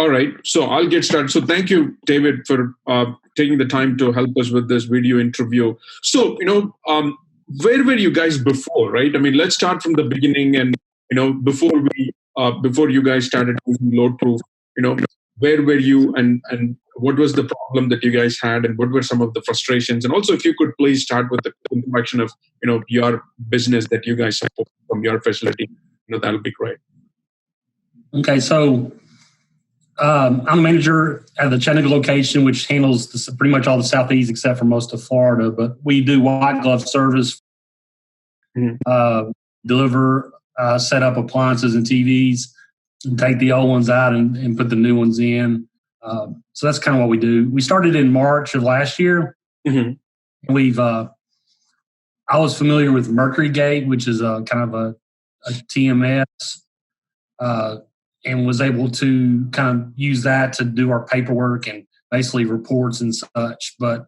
All right. So I'll get started. So thank you, David, for taking the time to help us with this video interview. So, where were you guys before, right? I mean, let's start from the beginning. And, before you guys started using LoadProof, where were you, and what was the problem that you guys had, and what were some of the frustrations? And also, if you could please start with the introduction of, your business that you guys support from your facility, that'll be great. Okay. So, I'm a manager at the Chattanooga location, which handles pretty much all the Southeast except for most of Florida. But we do white glove service, deliver, set up appliances and TVs, and take the old ones out and put the new ones in. So that's kind of what we do. We started in March of last year. I was familiar with Mercury Gate, which is a kind of a TMS. And was able to kind of use that to do our paperwork and basically reports and such. But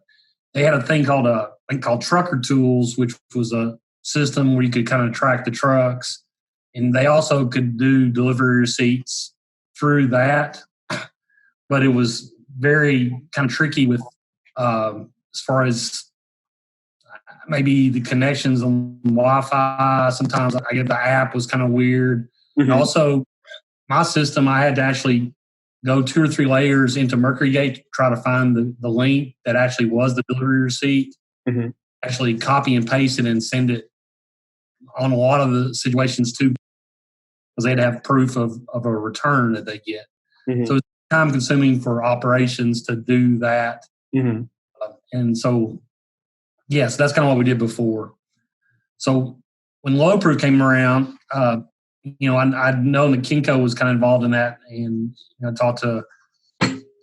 they had a thing called Trucker Tools, which was a system where you could kind of track the trucks. And they also could do delivery receipts through that. But it was very kind of tricky with as far as maybe the connections on Wi-Fi. Sometimes I get the app was kind of weird. And also, my system, I had to actually go 2 or 3 layers into Mercury Gate to try to find the link that actually was the delivery receipt, actually copy and paste it and send it on a lot of the situations too, because they'd have proof of a return that they get. So it's time consuming for operations to do that. And so, yes, that's kind of what we did before. So when LoadProof came around, I'd known that Kinko was kind of involved in that, and I talked to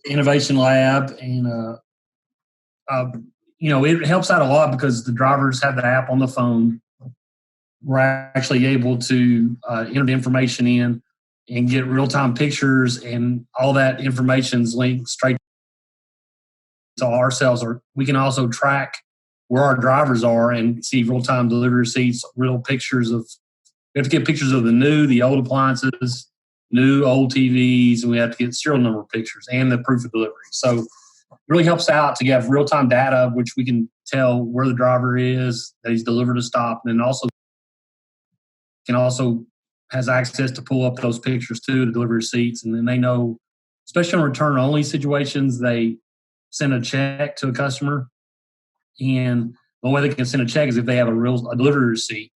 Innovation Lab, and it helps out a lot because the drivers have the app on the phone. We're actually able to enter the information in and get real-time pictures, and all that information's linked straight to ourselves. Or we can also track where our drivers are and see real-time delivery receipts, real pictures of. We have to get pictures of the old appliances, new, old TVs, and we have to get serial number pictures and the proof of delivery. So it really helps out to have real-time data, which we can tell where the driver is, that he's delivered a stop, and then also has access to pull up those pictures too, to deliver receipts. And then they know, especially in return-only situations, they send a check to a customer. And the way they can send a check is if they have a delivery receipt.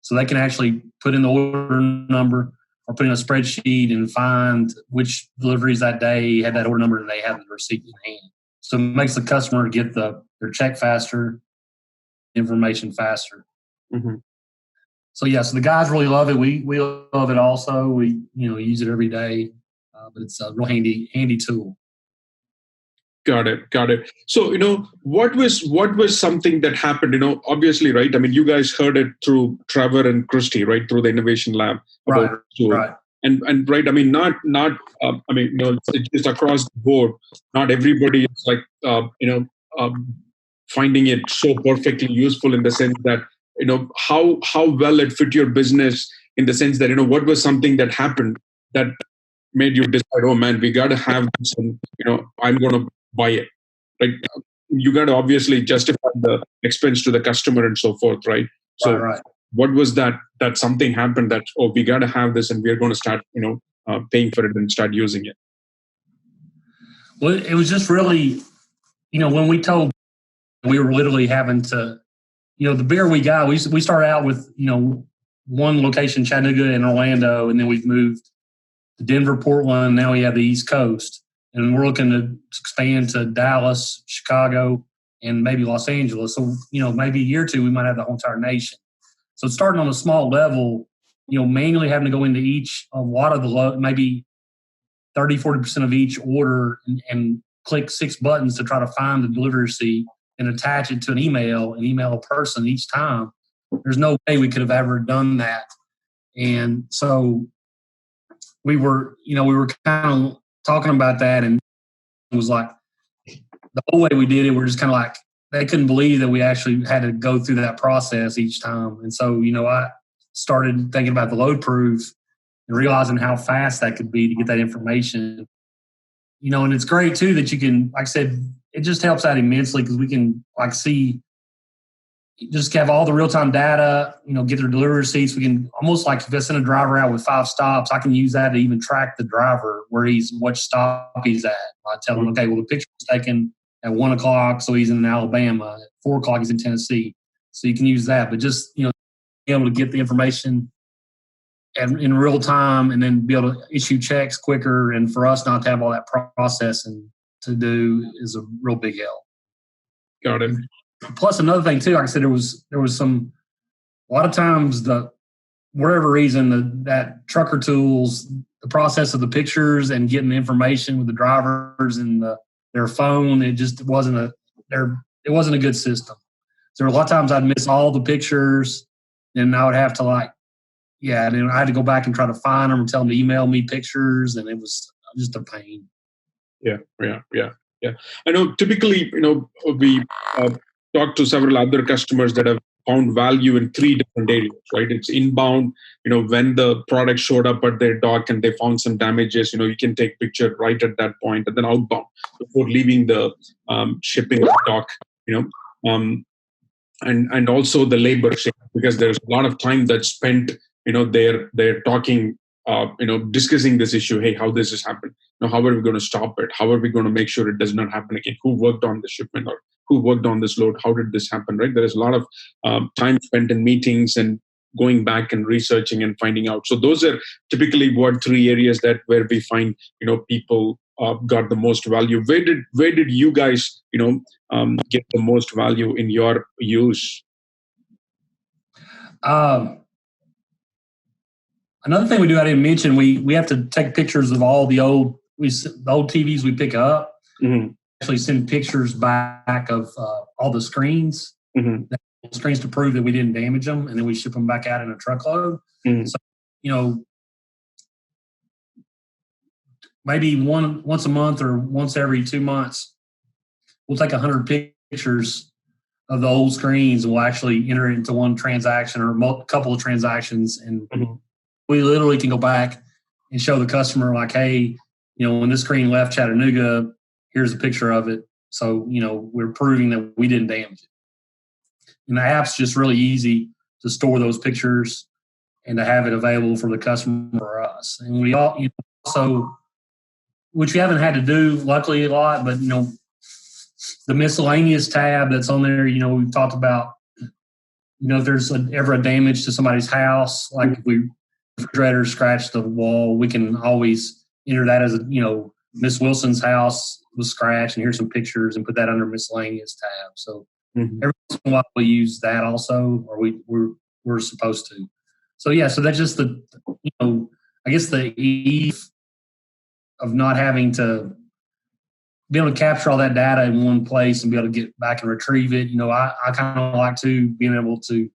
So they can actually put in the order number or put in a spreadsheet and find which deliveries that day had that order number and they have the receipt in hand. So it makes the customer get their check faster, information faster. So so the guys really love it. We love it also. We use it every day, but it's a real handy tool. Got it. So, what was something that happened, obviously, right? I mean, you guys heard it through Trevor and Christy, right? Through the Innovation Lab. Right. And right, I mean, it's just across the board. Not everybody is like, finding it so perfectly useful in the sense that, how well it fit your business in the sense that, what was something that happened that made you decide, oh man, we got to have this and, I'm going to buy it, right? You got to obviously justify the expense to the customer and so forth, right? So what was that something happened that, oh, we got to have this and we're going to start, paying for it and start using it? Well, it was just really, when we told, we were literally having to, the bigger we got, we started out with, one location, Chattanooga and Orlando, and then we've moved to Denver, Portland. Now we have the East Coast. And we're looking to expand to Dallas, Chicago, and maybe Los Angeles. So, maybe a year or two, we might have the whole entire nation. So starting on a small level, manually having to go into a lot of maybe 30, 40% of each order and click 6 buttons to try to find the delivery receipt and attach it to an email and email a person each time. There's no way we could have ever done that. And so we were kind of talking about that, and it was like the whole way we did it, we're just kind of like, they couldn't believe that we actually had to go through that process each time. And so, I started thinking about the LoadProof and realizing how fast that could be to get that information. and it's great too that you can, like I said, it just helps out immensely because we can see, just have all the real-time data, get their delivery receipts. We can almost, like if I send a driver out with 5 stops, I can use that to even track the driver what stop he's at. I tell him, okay, well, the picture was taken at 1 o'clock, so he's in Alabama. At 4 o'clock, he's in Tennessee. So you can use that. But just, be able to get the information in real time and then be able to issue checks quicker, and for us not to have all that processing to do is a real big help. Got it. Plus another thing too, like I said, there was a lot of times whatever reason that trucker tools, the process of the pictures and getting the information with the drivers and their phone, it wasn't a good system. So a lot of times I'd miss all the pictures, and I would have to and I had to go back and try to find them and tell them to email me pictures, and it was just a pain. Yeah. I know typically, we talk to several other customers that have found value in 3 different areas, right? It's inbound, when the product showed up at their dock and they found some damages, you can take picture right at that point, and then outbound before leaving the shipping dock, and also the labor share, because there's a lot of time that's spent, they're talking, discussing this issue. Hey, how this has happened? How are we going to stop it? How are we going to make sure it does not happen again? Who worked on the shipment, or who worked on this load? How did this happen? Right? There is a lot of time spent in meetings and going back and researching and finding out. So those are typically 3 areas where we find, people got the most value. Where did you guys, get the most value in your use? Another thing we do, I didn't mention, we have to take pictures of all the old TVs we pick up. Mm-hmm. Actually send pictures back of all the screens, screens to prove that we didn't damage them, and then we ship them back out in a truckload. Mm-hmm. So, maybe once a month or once every 2 months, we'll take 100 pictures of the old screens, and we'll actually enter it into one transaction or a couple of transactions, and we literally can go back and show the customer, like, hey, when this screen left Chattanooga, here's a picture of it. So, we're proving that we didn't damage it. And the app's just really easy to store those pictures and to have it available for the customer or us. And we also, which we haven't had to do, luckily, a lot, but, the miscellaneous tab that's on there, we've talked about, if there's ever a damage to somebody's house, like if refrigerator scratched the wall, we can always enter that as Miss Wilson's house was scratched, and here's some pictures, and put that under miscellaneous tab. So every once in a while we use that also, or we're supposed to. So so that's just the I guess the ease of not having to be able to capture all that data in one place and be able to get back and retrieve it. I kind of like being able to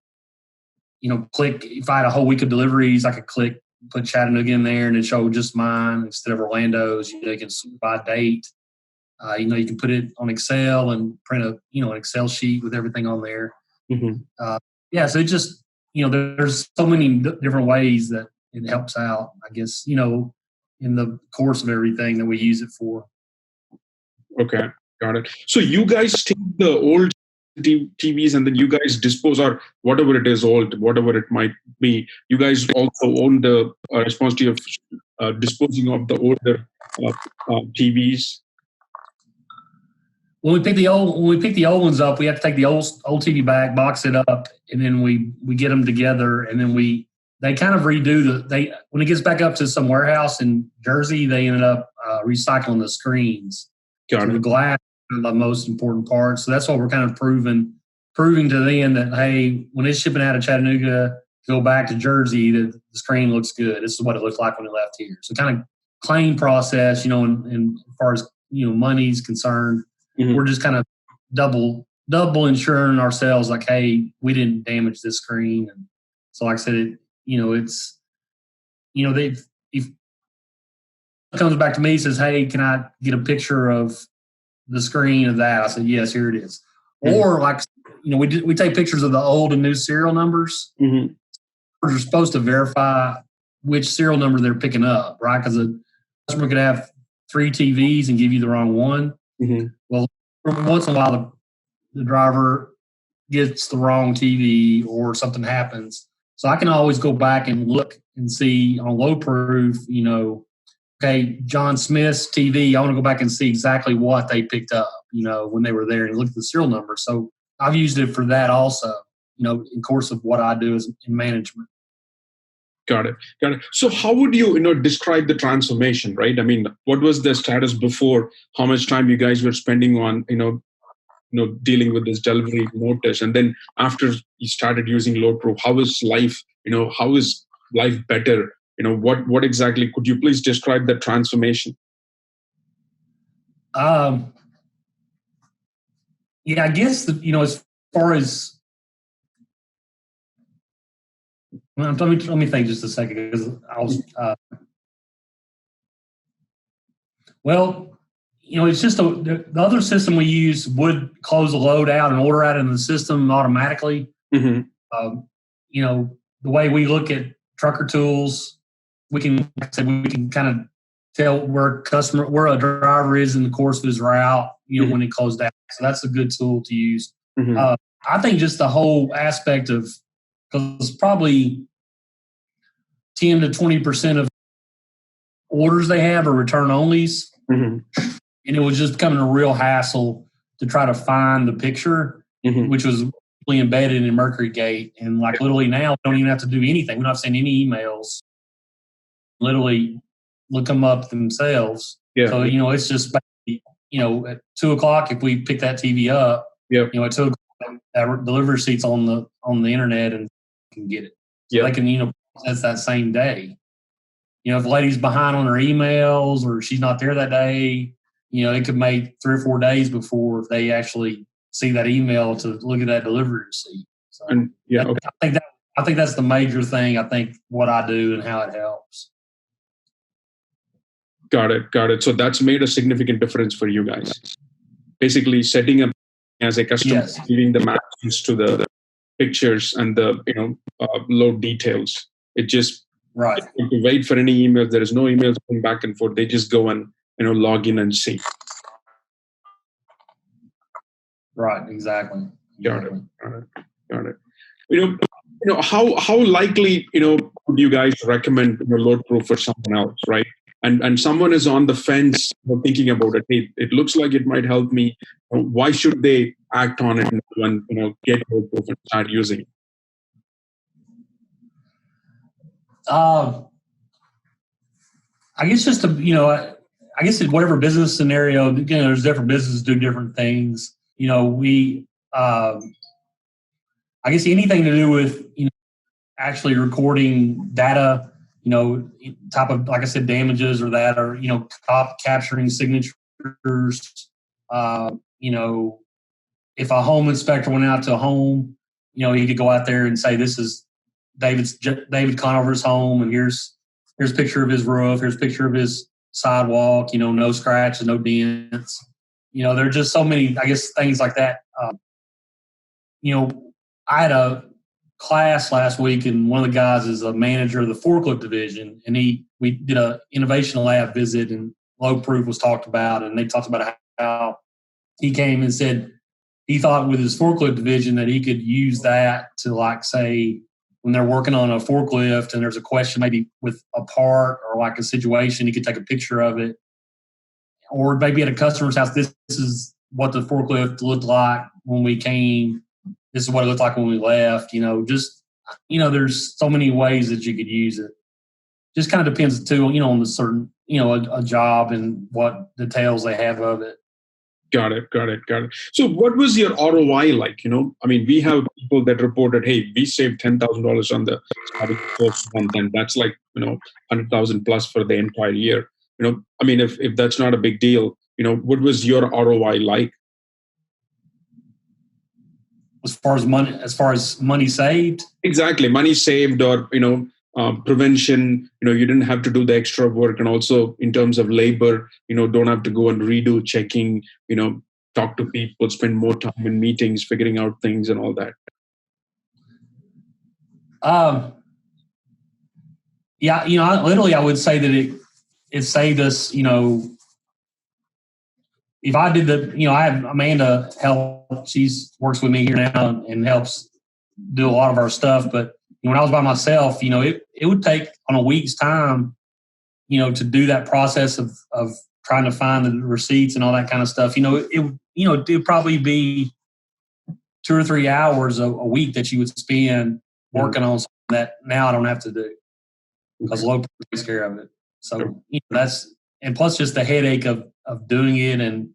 click, if I had a whole week of deliveries, I could click, put Chattanooga in there, and it show just mine instead of Orlando's. You can by date. You can put it on Excel and print an Excel sheet with everything on there. So it just, there's so many different ways that it helps out, I guess, in the course of everything that we use it for. Okay, got it. So you guys take the old TVs and then you guys dispose, or whatever it is old, whatever it might be, you guys also own the responsibility of disposing of the older TVs? When we pick the old ones up, we have to take the old TV back, box it up, and then we get them together, and then they kind of redo when it gets back up to some warehouse in Jersey, they ended up recycling the screens. Got it. The glass is the most important part. So that's what we're kind of proving to them that, hey, when it's shipping out of Chattanooga, go back to Jersey, the screen looks good. This is what it looked like when it left here. So kind of claim process, and as far as money's concerned, we're just kind of double insuring ourselves, like, hey, we didn't damage this screen. And so, like I said, it's if it comes back to me, says, hey, can I get a picture of the screen of that? I said, yes, here it is. Or like, we take pictures of the old and new serial numbers. We're supposed to verify which serial number they're picking up, right? Because a customer could have three TVs and give you the wrong one. Mm-hmm. Well, once in a while, the driver gets the wrong TV or something happens. So I can always go back and look and see on LoadProof, okay, John Smith's TV, I want to go back and see exactly what they picked up, when they were there and look at the serial number. So I've used it for that also, in course of what I do as in management. Got it. So how would you, describe the transformation, right? I mean, what was the status before? How much time you guys were spending on, dealing with this delivery notice? And then after you started using LoadProof, how is life, how is life better? What exactly, could you please describe the transformation? Yeah, I guess, as far as, let me think just a second, because I was, it's just the other system we use would close a load out and order out in the system automatically. Mm-hmm. The way we look at trucker tools, we can kind of tell where a driver is in the course of his route, mm-hmm. when he closed out. So that's a good tool to use. Mm-hmm. I think just the whole aspect of, because probably 10 to 20% of orders they have are return onlys. Mm-hmm. And it was just becoming a real hassle to try to find the picture, mm-hmm. which was really embedded in Mercury Gate. And literally now we don't even have to do anything. We don't have to send any emails. Literally look them up themselves. Yeah. So, it's just, at 2:00, if we pick that TV up, yeah. At 2:00, that delivery receipt on the internet and can get it. So they can, process that same day. If the lady's behind on her emails or she's not there that day, it could make 3 or 4 days before they actually see that email to look at that delivery receipt. So okay. I think that's the major thing. I think what I do and how it helps. Got it. So that's made a significant difference for you guys. Basically, setting up as a customer, giving the matches to the pictures and the load details. It just right. To wait for any emails. There is no emails going back and forth. They just go and log in and see. Right. Exactly. Got it. How likely would you guys recommend LoadProof for someone else, right? And someone is on the fence thinking about it. Hey, it looks like it might help me. Why should they act on it and get LoadProof and start using it? I guess just I guess in whatever business scenario, there's different businesses do different things. I guess anything to do with actually recording data, type of, like I said, damages or that, or capturing signatures. If a home inspector went out to a home, he could go out there and say, "This is David Conover's home, and here's a picture of his roof, here's a picture of his sidewalk, no scratches, no dents." There are just so many, I guess, things like that. I had a class last week, and one of the guys is a manager of the forklift division, and we did a innovation lab visit, and LoadProof was talked about, and they talked about how he came and said he thought with his forklift division that he could use that to, say, when they're working on a forklift and there's a question maybe with a part or a situation, he could take a picture of it. Or maybe at a customer's house, this is what the forklift looked like when we came. This is what it looked like when we left. There's so many ways that you could use it. Just kind of depends too, on the certain, a job and what details they have of it. Got it. So what was your ROI like? We have people that reported, hey, we saved $10,000 on the first month, and that's $100,000 plus for the entire year. If that's not a big deal, what was your ROI like? As far as money saved? Exactly. Money saved, or, prevention, you didn't have to do the extra work. And also in terms of labor, don't have to go and redo checking, talk to people, spend more time in meetings, figuring out things and all that. Literally I would say that it saved us, if I did I have Amanda help. She's works with me here now and helps do a lot of our stuff. But when I was by myself, it would take on a week's time, to do that process of trying to find the receipts and all that kind of stuff. It'd probably be 2 or 3 hours a week that you would spend working on something that now I don't have to do because LoadProof takes care of it. So that's, and plus just the headache of doing it and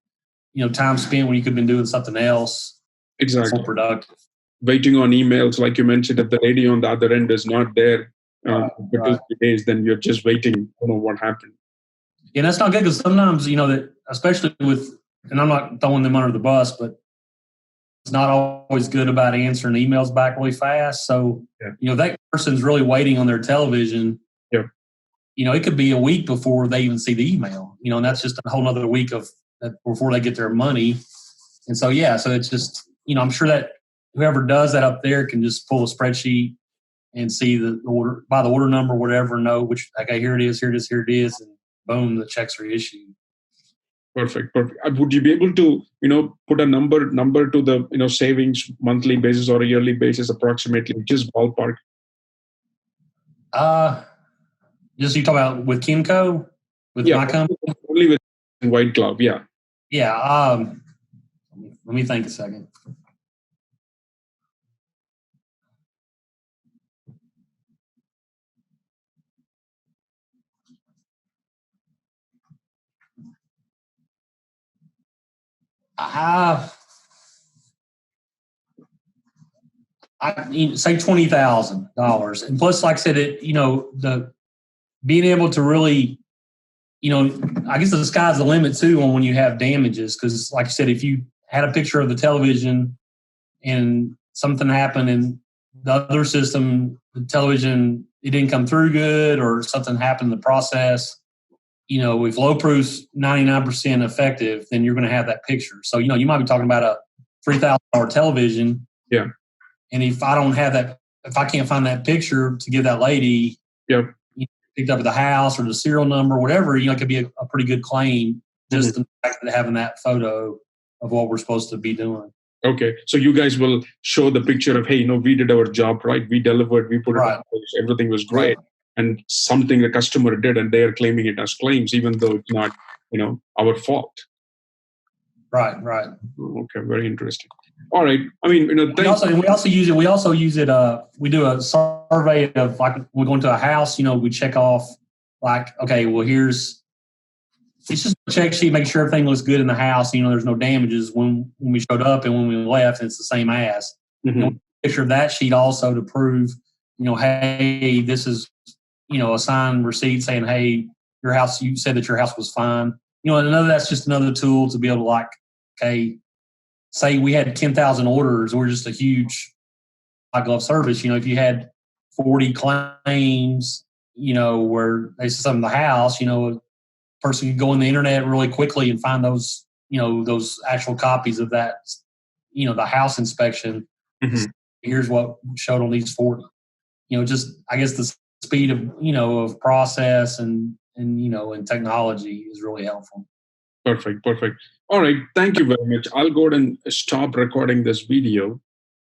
time spent when you could have been doing something else. Exactly. So productive. Waiting on emails, like you mentioned, if the lady on the other end is not there for 2 days, then you're just waiting. You don't know what happened. Yeah, that's not good because sometimes that especially with, and I'm not throwing them under the bus, but it's not always good about answering emails back really fast. So that person's really waiting on their television. It could be a week before they even see the email. And that's just a whole nother week of before they get their money. And so so it's just I'm sure that whoever does that up there can just pull a spreadsheet and see the order by the order number, whatever, know which, okay, here it is, and boom, the checks are issued. Perfect. Would you be able to, put a number to the, savings monthly basis or a yearly basis, approximately, just ballpark? Just you talk about with Kimco, with my company, only with White Glove, yeah. Yeah. Let me think a second. I say $20,000, and plus, like I said, the being able to really, I guess the sky's the limit too on when you have damages, because like I said, if you had a picture of the television and something happened in the other system, the television, it didn't come through good, or something happened in the process, if LoadProof's 99% effective, then you're going to have that picture. So, you might be talking about a $3,000 television. Yeah. And if I don't have that, if I can't find that picture to give that lady, picked up at the house or the serial number, whatever, it could be a pretty good claim just the fact that having that photo of what we're supposed to be doing. Okay. So you guys will show the picture of, hey, we did our job right. We delivered, we put it on place, everything was great. And something the customer did, and they are claiming it as claims, even though it's not, our fault. Right. Okay, very interesting. All right. I mean, we also use it. We also use it. We do a survey of, like, we go into a house. We check off, like, okay, well, it's just a check sheet, make sure everything looks good in the house. There's no damages when we showed up and when we left. And it's the same as. Picture of that sheet also to prove, hey, this is, a signed receipt saying, hey, your house, you said that your house was fine. And that's just another tool to be able to, like, okay, say we had 10,000 orders, we're just a huge white glove service. If you had 40 claims, where they said something in the house, a person could go on the internet really quickly and find those, those actual copies of that, the house inspection. Here's what showed on these 40. Just, I guess, the speed of, of process and technology is really helpful. Perfect. All right. Thank you very much. I'll go ahead and stop recording this video.